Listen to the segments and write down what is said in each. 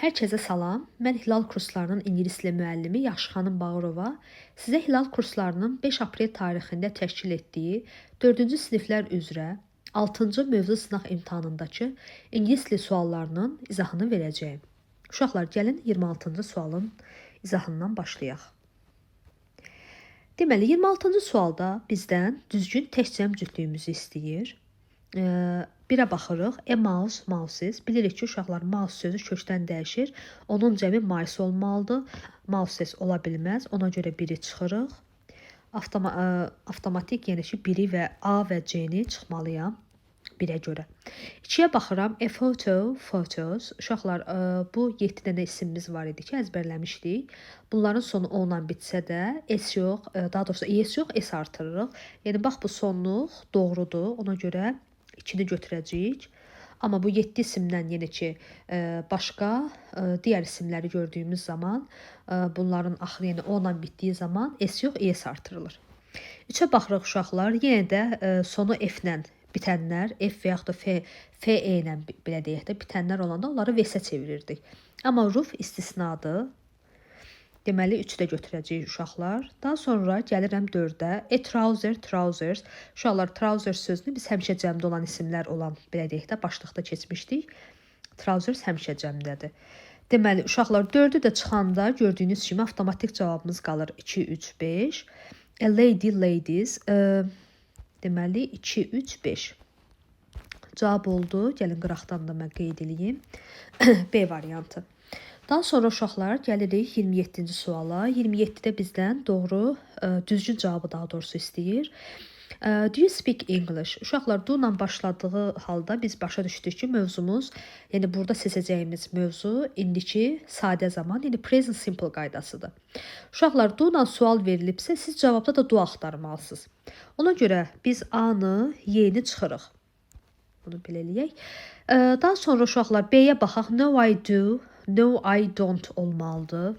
Hər kəsə salam. Mən Hilal kurslarının ingilis dili müəllimi Yaxşıxanım Bağırova. Sizə Hilal kurslarının 5 aprel tarixində təşkil etdiyi 4-cü siniflər üzrə 6-cı mövzu sınaq imtahanındakı ingilis dili suallarının izahını verəcəyim. Uşaqlar, gəlin 26-cı sualın izahından başlayaq. Deməli, 26-cı sualda bizdən düzgün tək-cəm cütlüyümüzü istəyir. Birə baxırıq. Mouse, mouses. Bilirik ki, uşaqlar mouse sözü kökdən dəyişir. Onun cəmi mice olmalıdır. Mouses ola bilməz. Ona görə biri çıxırıq. Avtomatik, yəni ki, biri və A və C-ni çıxmalıyam birə görə. 2-yə baxıram. A photo, photos. Uşaqlar, bu 7 dənə isimimiz var idi ki, əzbərləmişdik. Bunların sonu O ilə bitsə də S yox, daha doğrusu ES yox, S artırırıq. Yəni, bax, bu sonluq doğrudur. Ona görə 2-ni götürəcəyik. Amma bu 7 isimdən yenə ki, başqa digər isimləri gördüyümüz zaman bunların axırı, yəni O ilə bitdiyi zaman S yox, ES artırılır. 3-ə baxırıq uşaqlar. Yenə də sonu F ilə bitənlər, F və yaxud da FE ilə belə deyək də bitənlər olanda onları V-sə çevirirdik. Amma roof istisnadır. Deməli, 3-də götürəcəyik uşaqlar. Daha sonra gəlirəm 4-də. Trouser, trousers. Uşaqlar, trousers sözünü biz həmişə cəmdə olan isimlər olan, belə deyək də, başlıqda keçmişdik. Trousers həmişə cəmdədir. Deməli, uşaqlar, 4-ü də çıxanda gördüyünüz kimi avtomatik cavabımız qalır 2, 3, 5. A lady, ladies. Deməli, 2, 3, 5. Cavab oldu. Gəlin qıraqdan da mən qeyd edeyim. B variantı. Daha sonra uşaqlar gəlirik 27-ci suala. 27-də bizdən doğru, düzgün cavabı daha doğrusu istəyir. Do you speak English? Uşaqlar, do ilə başladığı halda biz başa düşdük ki, mövzumuz, yəni burada seçəcəyimiz mövzu indiki sadə zaman, yəni present simple qaydasıdır. Uşaqlar, do ilə sual verilibsə, siz cavabda da do axtarmalısınız. Ona görə biz A-nı, Y-ni çıxırıq. Bunu belə eləyək. Daha sonra uşaqlar, B-yə baxaq. No, I do. No, I don't olmalıdır.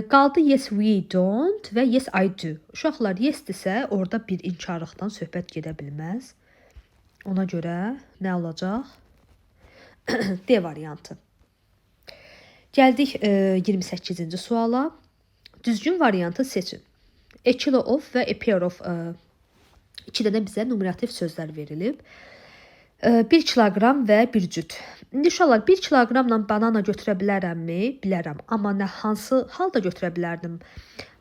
Qaldı yes, we don't və yes, I do. Uşaqlar, yes-dirsə, orada bir inkarlıqdan söhbət gedə bilməz. Ona görə nə olacaq? D variantı. Gəldik 28-ci suala. Düzgün variantı seçin. A kilo of və a pair of. 2 dənə bizə numerativ sözlər verilib. 1 kiloqram və 1 cüt. İndi uşaqlar, 1 kiloqramla banana götürə bilərəmmi? Bilərəm. Amma nə hansı halda götürə bilərdim?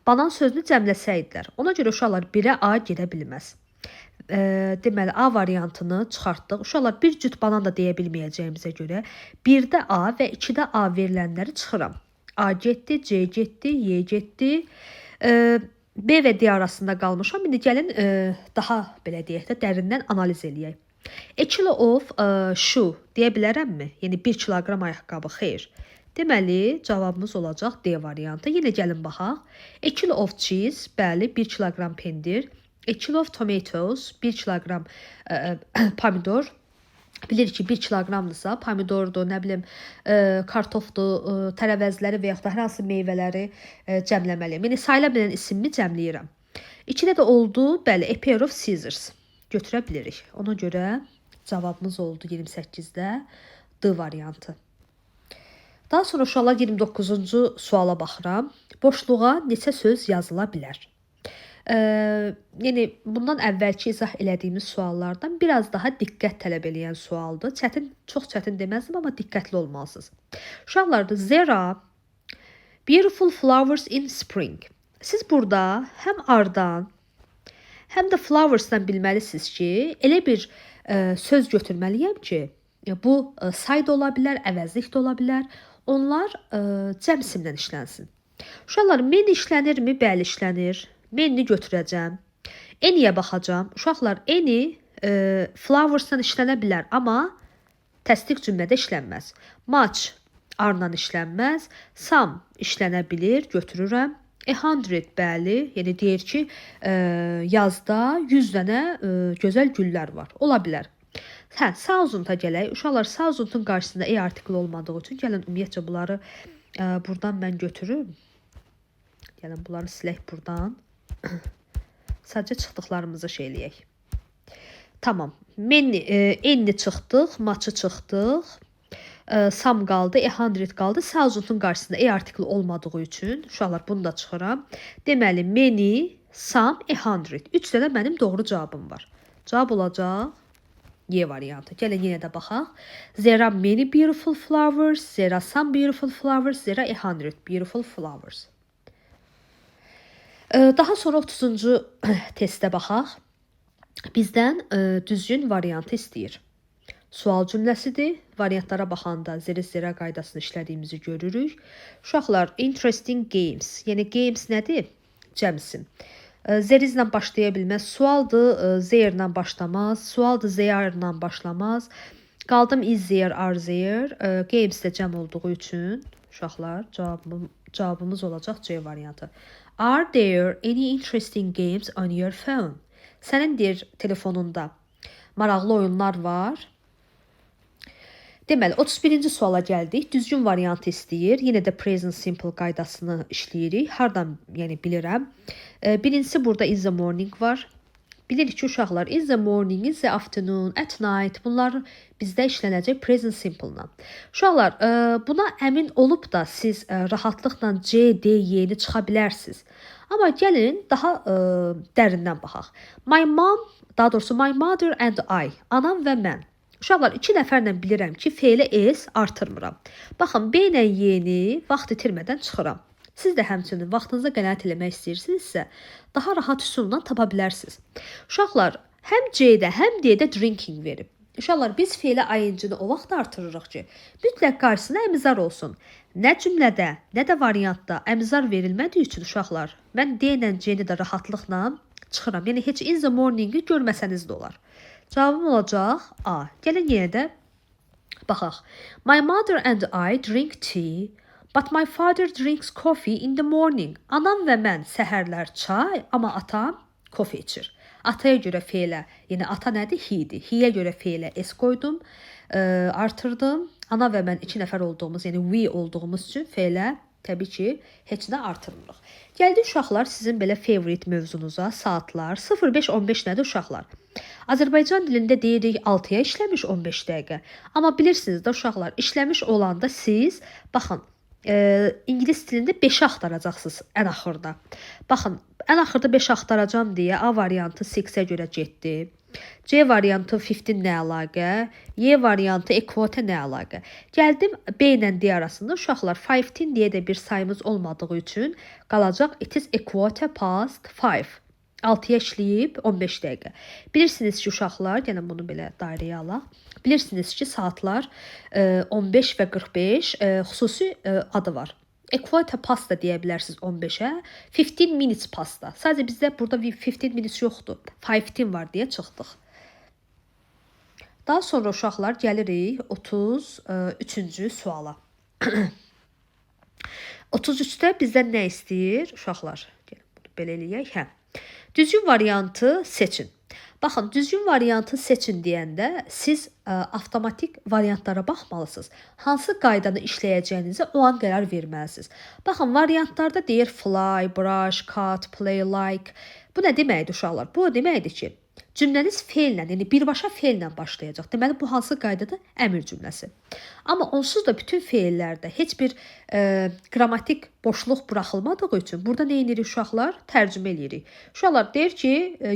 Banan sözünü cəmləsəydilər. Ona görə uşaqlar 1-ə A gedə bilməz. Deməli, A variantını çıxartdıq. Uşaqlar, 1 cüt banan da deyə bilməyəcəyimizə görə 1-də A və 2-də A verilənləri çıxıram. A getdi, C getdi, Y getdi. B və D arasında qalmışam. İndi gəlin daha belə deyək də dərindən analiz eləyək. A kilo of shoe deyə bilərəmmi? Yəni 1 kiloqram ayaqqabı. Xeyr. Deməli, cavabımız olacaq D variantı. Yenə gəlin baxaq. A kilo of cheese, bəli, 1 kiloqram pendir. A kilo of tomatoes, 1 kiloqram pomidor. Bilirik ki, 1 kiloqramdırsa, pomidordur, nə bilim, kartofdur, tərəvəzləri və yaxud da hər hansı meyvələri cəmləməliyəm. Yəni, sayıla bilən ismimi cəmləyirəm. 2-də də oldu, bəli, a pair of scissors. Götürə bilirik. Ona görə cavabımız oldu 28-də D variantı. Daha sonra uşaqlar 29-cu suala baxıram. Boşluğa neçə söz yazıla bilər? Yəni, bundan əvvəlki izah elədiyimiz suallardan biraz daha diqqət tələb eləyən sualdır. Çox çətin deməzdim, amma diqqətli olmalısınız. Uşaqlar, there are beautiful flowers in spring. Siz burada həm ardan, həm də flowersdan bilməlisiniz ki, elə bir söz götürməliyəm ki, bu say da ola bilər, əvəzlik də ola bilər. Onlar cəm isimlə işlənsin. Uşaqlar, men işlənirmi? Bəli, işlənir. Menni götürəcəm. Any'yə baxacam. Uşaqlar, any flowersdan işlənə bilər, amma təsdiq cümlədə işlənməz. Much arla işlənməz. Some işlənə bilir, götürürəm. 100, bəli, yəni deyir ki, yazda 100 dənə gözəl güllər var. Ola bilər. Thousand'a gələk. Uşaqlar, thousand'ın qarşısında E artikli olmadığı üçün gəlin ümumiyyətcə bunları buradan mən götürüm. Gəlin bunları silək buradan. Sadəcə çıxdıqlarımızı şey eləyək. Tamam. Enni çıxdıq, maçı çıxdıq. Some qaldı, 100 qaldı. Thousand'ın qarşısında e artikli olmadığı üçün uşaqlar bunu da çıxıram. Deməli many, some, 100. 3 dənə mənim doğru cavabım var. Cavab olacaq Y variantı. Gəlin yenə də baxaq. There are many beautiful flowers, there are some beautiful flowers, there are 100 beautiful flowers. Daha sonra 30-cu testə baxaq. Bizdən düzgün variantı istəyir. Sual cümləsidir. Variantlara baxanda zərə qaydasını işlədiyimizi görürük. Uşaqlar, interesting games. Yəni games nədir? Cəmsim. Zerizlə başlaya bilməz. Sualdır, zeyirlə başlamaz. Sualdır, zeyirlə başlamaz. Qaldım is there, are there. Games də cəm olduğu üçün uşaqlar cavabımız olacaq C variantı. Are there any interesting games on your phone? Sənin deyir telefonunda maraqlı oyunlar var. Deməli 31-ci suala gəldik. Düzgün variantı istəyir. Yenə də present simple qaydasını işləyirik. Hardan yəni bilirəm. Birincisi burada in the morning var. Bilirik ki uşaqlar in the morning, in the afternoon, at night bunlar bizdə işlənəcək present simple-la. Uşaqlar buna əmin olub da siz rahatlıqla C, D, Y-ni çıxa bilərsiniz. Amma gəlin daha dərindən baxaq. My mom, daha doğrusu my mother and I, anam və mən. Uşaqlar 2 nəfərlə bilirəm ki, feili S artırmıram. Baxın, B ilə Y-ni vaxt itirmədən çıxıram. Siz də həmçinin vaxtınıza qənaət eləmək istəyirsinizsə, daha rahat üsulla tapa bilərsiniz. Uşaqlar, həm C-də, həm D-də drinking verib. Uşaqlar, biz feili ING-ni o vaxt artırırıq ki, mütləq qarşısına əmizar olsun. Nə cümlədə, nə də variantda əmizar verilmədiyi üçün uşaqlar, mən D ilə C-ni də rahatlıqla çıxıram. Yəni, heç in the morning-i görməsəniz də olar. Cavabım olacaq A. Gəlin yenə də baxaq. My mother and I drink tea, but my father drinks coffee in the morning. Anam və mən səhərlər çay, amma atam kofe içir. Ataya görə feilə, yəni ata nədir? He-dir. He-yə görə feilə S qoydum, artırdım. Ana və mən 2 nəfər olduğumuz, yəni we olduğumuz üçün feilə təbii ki, heç nə artırmırıq. Gəldi uşaqlar sizin belə favorite mövzunuza, saatlar. 05-15 nədir uşaqlar? Azərbaycan dilində deyirik 6-ya işləmiş 15 dəqiqə. Amma bilirsiniz də uşaqlar, işləmiş olanda siz, baxın, İngilis dilində 5-i axtaracaqsınız ən axırda. Baxın, ən axırda 5 axtaracam deyə A variantı 6-ə görə getdi. C variantı 15 nə əlaqə, Y variantı equate nə əlaqə. Gəldim B ilə D arasında uşaqlar 15 deyə də bir sayımız olmadığı üçün qalacaq it is equate past 5. 6-ya işləyib 15 dəqiqə. Bilirsiniz ki uşaqlar, gəlin bunu belə dairəyə alaq. Bilirsiniz ki saatlar 15 və 45 xüsusi adı var. Equate past da deyə bilərsiniz 15-ə. 15 minutes past da. Sadəcə bizdə burada 15 minutes yoxdur. 15 var deyə çıxdıq. Daha sonra uşaqlar gəlirik 33-cü suala. 33-də bizdən nə istəyir? Uşaqlar, gəlin bunu belə eləyək. Hə. Düzgün variantı seçin. Baxın, düzgün variantı seçin deyəndə siz avtomatik variantlara baxmalısınız. Hansı qaydanı işləyəcəyinizə o an qərar verməlisiniz. Baxın, variantlarda deyir fly, brush, cut, play, like. Bu nə deməkdir uşaqlar? Bu deməkdir ki, cümləniz feillə, yəni birbaşa feillə başlayacaq. Deməli, bu hansı qaydadır? Əmr cümləsi. Amma onsuz da bütün feillərdə heç bir qrammatik boşluq buraxılmadığı üçün burada nə edirik uşaqlar? Tərcümə edirik. Uşaqlar deyir ki,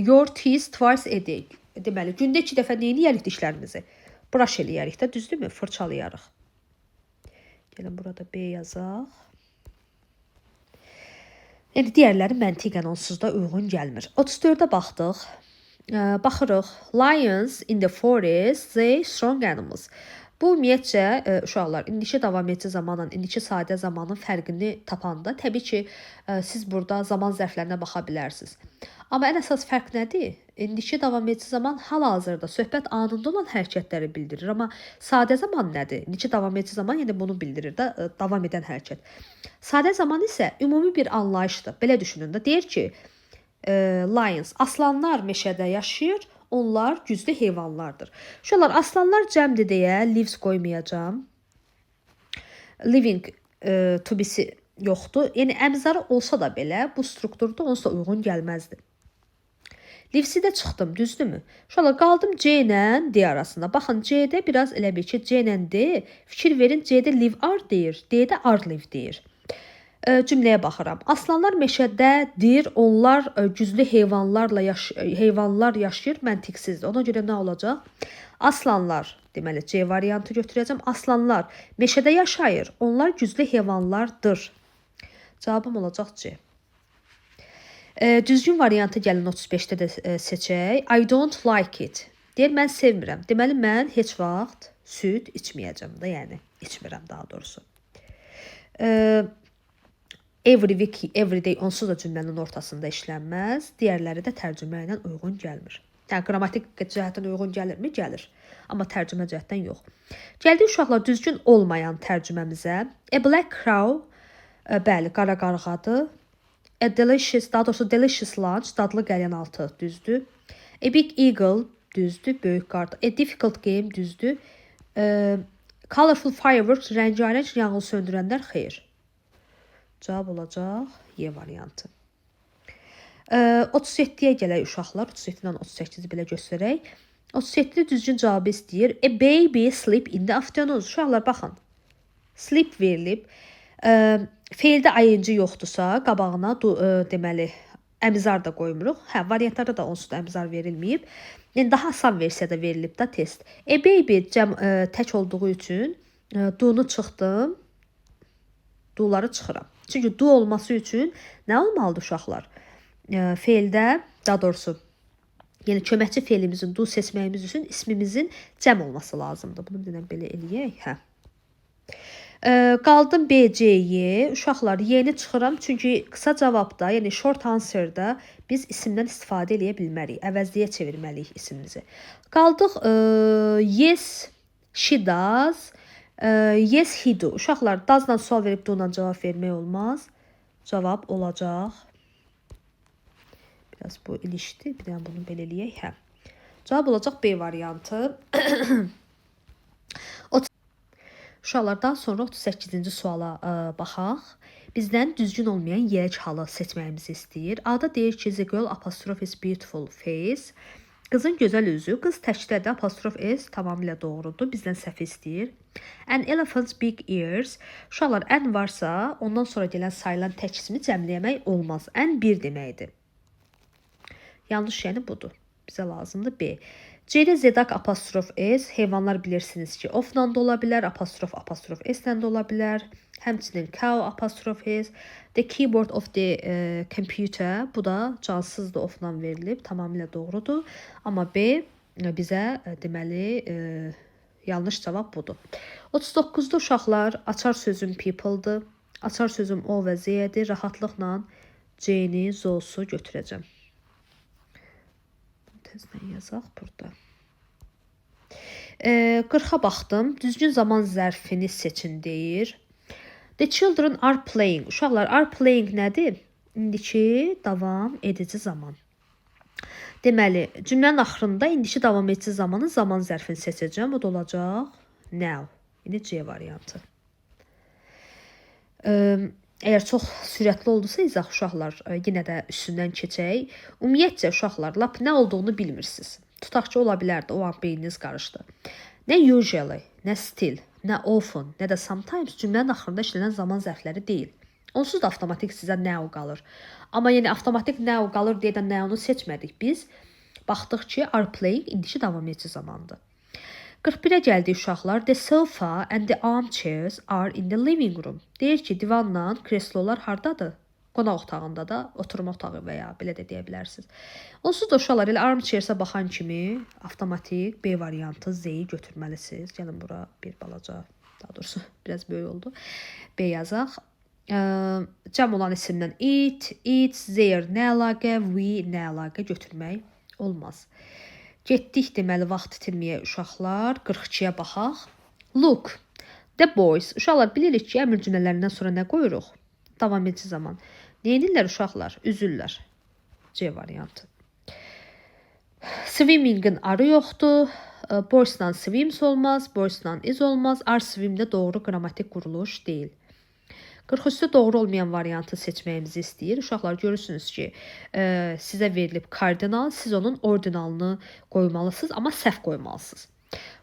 your teeth twice a day. Deməli, gündə 2 dəfə nə edirik dişlərimizi? Brush eləyərik də, düzdürmü? Fırçalayarıq. Gəlin burada B yazaq. Yəni, digərləri məntiqən onsuz da uyğun gəlmir. 34-də baxdıq. Baxırıq. Lions in the forest, they strong animals. Bu ümumiyyətcə uşaqlar indiki davam edici zamanla indiki sadə zamanın fərqini tapanda təbii ki siz burada zaman zərflərinə baxa bilərsiniz. Amma ən əsas fərq nədir? İndiki davam edici zaman hal-hazırda söhbət anında olan hərəkətləri bildirir. Amma sadə zaman nədir? İndiki davam edici zaman yəni bunu bildirir də davam edən hərəkət. Sadə zaman isə ümumi bir anlayışdır. Belə düşünün də deyir ki, lions, aslanlar meşədə yaşayır, onlar güclü heyvanlardır. Uşaqlar, aslanlar cəmdir deyə lives qoymayacağam. Living to be-si yoxdur. Yəni əmzarı olsa da belə bu strukturda onsuz da uyğun gəlməzdi. Lives-i də çıxdım, düzdürmü? Uşaqlar qaldım C ilə D arasında. Baxın C-də biraz elə bir ki, C ilə D fikir verin, C-də live are deyir, D-də are live deyir. Cümləyə baxıram. Aslanlar meşədədir. Onlar güclü heyvanlar yaşayır. Məntiqsizdir. Ona görə nə olacaq? Aslanlar, deməli C variantı götürəcəm. Aslanlar meşədə yaşayır. Onlar güclü heyvanlardır. Cavabım olacaq C. Düzgün variantı gəlin 35-də də seçək. I don't like it. Deyir, mən sevmirəm. Deməli, mən heç vaxt süd içməyəcəm də, yəni içmirəm daha doğrusu. Every week, every day onsuz da cümlənin ortasında işlənməz. Digərləri də tərcümə ilə uyğun gəlmir. Yəni, qrammatik cəhətdən uyğun gəlirmi? Gəlir. Amma tərcümə cəhətdən yox. Gəldik uşaqlar düzgün olmayan tərcüməmizə. A black crow, bəli, qara qarğadır. A delicious, daha doğrusu delicious lunch, dadlı qəlyanaltı, düzdür. A big eagle, düzdür, böyük qarda. A difficult game, düzdür. Colorful fireworks, rəngarəng yanğın söndürənlər, xeyr. Cavab olacaq Y variantı. 37-yə gələk uşaqlar. 37-dən 38-i belə göstərək. 37-də düzgün cavabı istəyir. A baby sleep in the afternoon. Uşaqlar, baxın. Sleep verilib. Feildə ayıncı yoxdursa, qabağına deməli, əmizar da qoymuruq. Hə, variantlarda da onsuz da əmizar verilməyib. Yəni, daha asan versiyada verilib da test. A baby tək olduğu üçün do-nu çıxdım. Do-ları çıxıram. Çünki do olması üçün nə olmalıdır uşaqlar? Feildə, daha doğrusu, yəni köməkçi feilimizin do seçməyimiz üçün ismimizin cəm olması lazımdır. Bunu bir dənə belə eləyək. Hə. Qaldım B, C, Y. Uşaqlar, Y-ni çıxıram. Çünki qısa cavabda, yəni short answer-da biz isimdən istifadə edə bilmərik. Əvəzliyə çevirməliyik ismimizi. Qaldıq yes, she does. Yes, he do. Uşaqlar, does-la sual verib do-la cavab vermək olmaz. Cavab olacaq. Biraz bu ilişdi. Bir dənə bunu belə eləyək. Hə. Cavab olacaq B variantı. Uşaqlar, daha sonra 38-ci suala baxaq. Bizdən düzgün olmayan yelək halı seçməyimizi istəyir. A-da deyir ki, the girl apostrophe is beautiful face. Qızın gözəl üzü. Qız təkdədir. Apostrof S tamamilə doğrudur. Bizdən səhv istəyir. An elephant's big ears. Uşaqlar, ən varsa, ondan sonra gələn sayılan tək ismi cəmləyəmək olmaz. Ən bir deməkdir. Yanlış yəni budur. Bizə lazımdır B. C-də zedak apostrof S. Heyvanlar bilirsiniz ki, of-la da ola bilər. Apostrof S-lə də ola bilər. Həmçinin cow apostrof S. The keyboard of the computer. Bu da cansızdır, of-la verilib. Tamamilə doğrudur. Amma B bizə deməli yanlış cavab budur. 39-da uşaqlar, açar sözüm people-dır. Açar sözüm O və Z-dir. Rahatlıqla C-ni, Z-su götürəcəm. Tezdən yazaq burada. 40-a baxdım. Düzgün zaman zərfini seçin deyir. The children are playing. Uşaqlar, are playing nədir? İndiki davam edici zaman. Deməli, cümlənin axırında indiki davam edici zamanın zaman zərfini seçəcəm. O da olacaq now. İndi C variantı. Əgər çox sürətli oldusa izah uşaqlar, yenə də üstündən keçək. Ümumiyyətcə uşaqlar, lap nə olduğunu bilmirsiniz. Tutaq ki, ola bilərdi, o an beyniniz qarışdı. Nə usually, nə still, nə often, nə də sometimes cümlənin axırında işlənən zaman zərfləri deyil. Onsuz da avtomatik sizə now qalır. Amma yəni avtomatik now qalır deyə də now-nu seçmədik. Biz baxdıq ki, are playing indiki davam edici zamandır. 41-ə gəldik uşaqlar. The sofa and the armchairs are in the living room. Deyir ki, divanla kreslolar hardadır? Qonaq otağında da, oturma otağı və ya belə də deyə bilərsiniz. Onsuz da uşaqlar, elə armchairsə baxan kimi avtomatik B variantı Z-yi götürməlisiniz. Gəlin bura bir balaca, daha doğrusu biraz böyük oldu. B yazaq. Cəm olan isimdən it, it's, there nə əlaqə, we nə əlaqə götürmək olmaz. Getdik deməli vaxt itirməyə uşaqlar. 42-yə baxaq. Look, the boys. Uşaqlar bilirik ki, əmr cümlələrindən sonra nə qoyuruq? Davam edici zaman. Neyinirlər uşaqlar? Üzürlər. C variantı. Swimming'in arı yoxdur. Boys'la swims olmaz. Boys'la is olmaz. Are swim'də doğru qrammatik quruluş deyil. 43-də doğru olmayan variantı seçməyimizi istəyir. Uşaqlar görürsünüz ki, sizə verilib kardinal, siz onun ordinalını qoymalısınız, amma səhv qoymalısınız.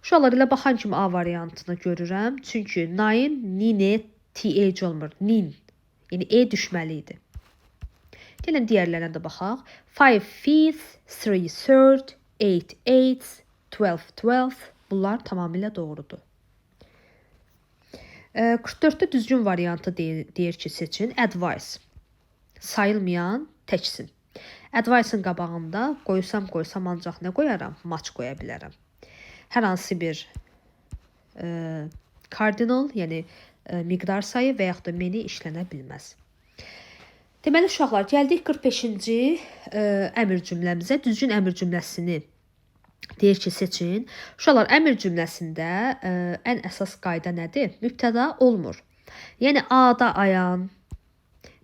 Uşaqlar elə baxan kimi A variantını görürəm. Çünki nine, nine, th olmur. Nin. Yəni E düşməli idi. Gəlin digərlərinə də baxaq. 5 fifth, 3 third, 8 eighth, 12 twelfth. Bunlar tamamilə doğrudur. 44-də düzgün variantı deyir ki, seçin. Advice. Sayılmayan təksin. Advice-ın qabağında qoysam ancaq nə qoyaram? Match qoya bilərəm. Hər hansı bir cardinal, yəni miqdar sayı və yaxud da many işlənə bilməz. Deməli, uşaqlar, gəldik 45-ci əmr cümləmizə. Düzgün əmr cümləsini deyir ki, seçin. Uşaqlar, əmr cümləsində ən əsas qayda nədir? Mübtəda olmur. Yəni, A-da ayan,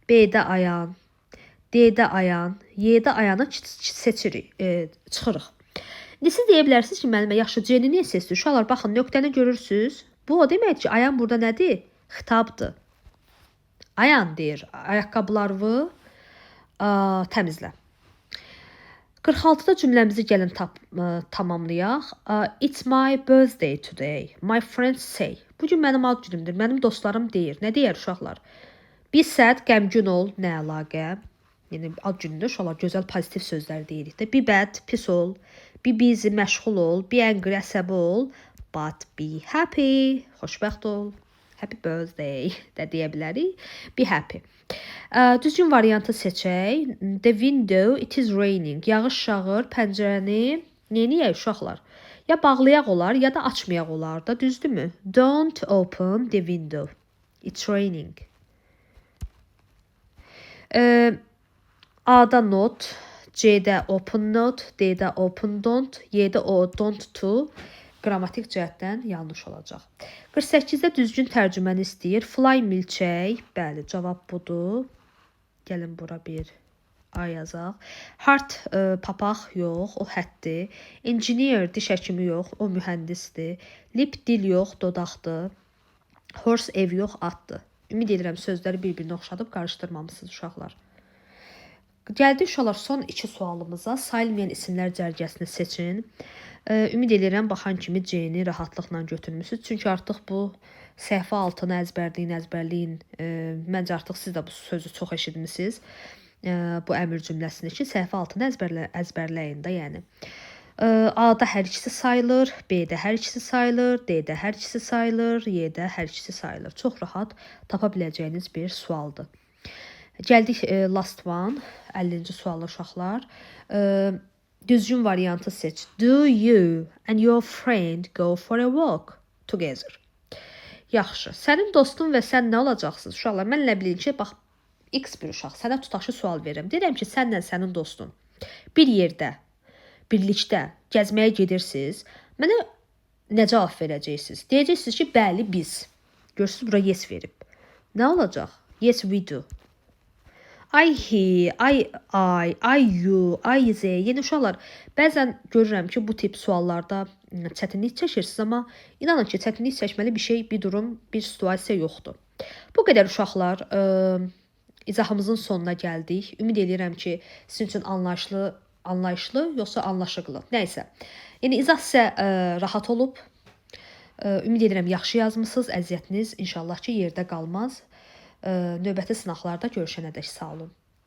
B-də ayan, D-də ayan, Y-də ayana seçirik, çıxırıq. İndi siz deyə bilərsiniz ki, müəllimə, yaxşı, C-ni niyə seçdi? Uşaqlar, baxın, nöqtəni görürsünüz. Bu, o demək ki, ayan burada nədir? Xitabdır. Ayan deyir, ayaqqabılarını təmizlə. 46-da cümləmizi gəlin tamamlayaq. It's my birthday today. My friends say. Bugün mənim ad günümdür. Mənim dostlarım deyir. Nə deyər uşaqlar? Be sad, qəmgin ol. Nə əlaqə? Yəni, ad günündə uşaqlar gözəl, pozitiv sözlər deyirik də. Be bad, pis ol. Be busy, məşğul ol. Be angry, əsəbi ol. But be happy, xoşbəxt ol. Happy birthday də deyə bilərik. Be happy. Düzgün variantı seçək. The window, it is raining. Yağış yağır, pəncərəni neyək uşaqlar? Ya bağlayaq olar, ya da açmayaq olar da, düzdürmü? Don't open the window. It's raining. A-da not, C-də open not, D-də open don't, Y-də o don't to. Qrammatik cəhətdən yanlış olacaq. 48-də düzgün tərcüməni istəyir. Fly milçək. Bəli, cavab budur. Gəlin bura bir A yazaq. Heart papaq yox, o həddir. Engineer diş həkimi yox, o mühəndisdir. Lip dil yox, dodaqdır. Horse ev yox, atdır. Ümid edirəm sözləri bir-birinə oxşadıb qarışdırmamısınız uşaqlar. Gəldik uşaqlar son 2 sualımıza. Sayılmayan isimlər cərgəsini seçin. Ümid edirəm baxan kimi C-ni rahatlıqla götürmüsünüz. Çünki artıq bu səhifə altını əzbərləyin. Məncə artıq siz də bu sözü çox eşitmisiniz. Bu əmr cümləsini ki, səhifə altını əzbərləyin də, yəni. A-da hər ikisi sayılır, B-də hər ikisi sayılır, D-də hər ikisi sayılır, Y-də hər ikisi sayılır. Çox rahat tapa biləcəyiniz bir sualdır. Gəldik last one, 50-ci sual uşaqlar. Düzgün variantı seç. Do you and your friend go for a walk together? Yaxşı. Sənin dostun və sən nə olacaqsınız? Uşaqlar, mən elə bilin ki, bax, X bir uşaq, sənə tutaşı sual verirəm. Deyirəm ki, sənlə sənin dostun bir yerdə, birlikdə gəzməyə gedirsiniz. Mənə nə cavab verəcəksiniz? Deyəcəksiniz ki, bəli, biz. Görürsünüz, bura yes verib. Nə olacaq? Yes, we do. I, he, I, you, I, they. Yəni uşaqlar, bəzən görürəm ki, bu tip suallarda çətinlik çəkirsiniz, amma inanın ki, çətinlik çəkməli bir durum, bir situasiya yoxdur. Bu qədər uşaqlar, izahımızın sonuna gəldik. Ümid edirəm ki, sizin üçün anlayışlı, yoxsa anlaşıqlı. Nəysə. Yəni izah sizə rahat olub. Ümid edirəm yaxşı yazmısınız, əziyyətiniz inşallah ki, yerdə qalmaz. Növbəti sınaqlarda görüşənədək sağ olun.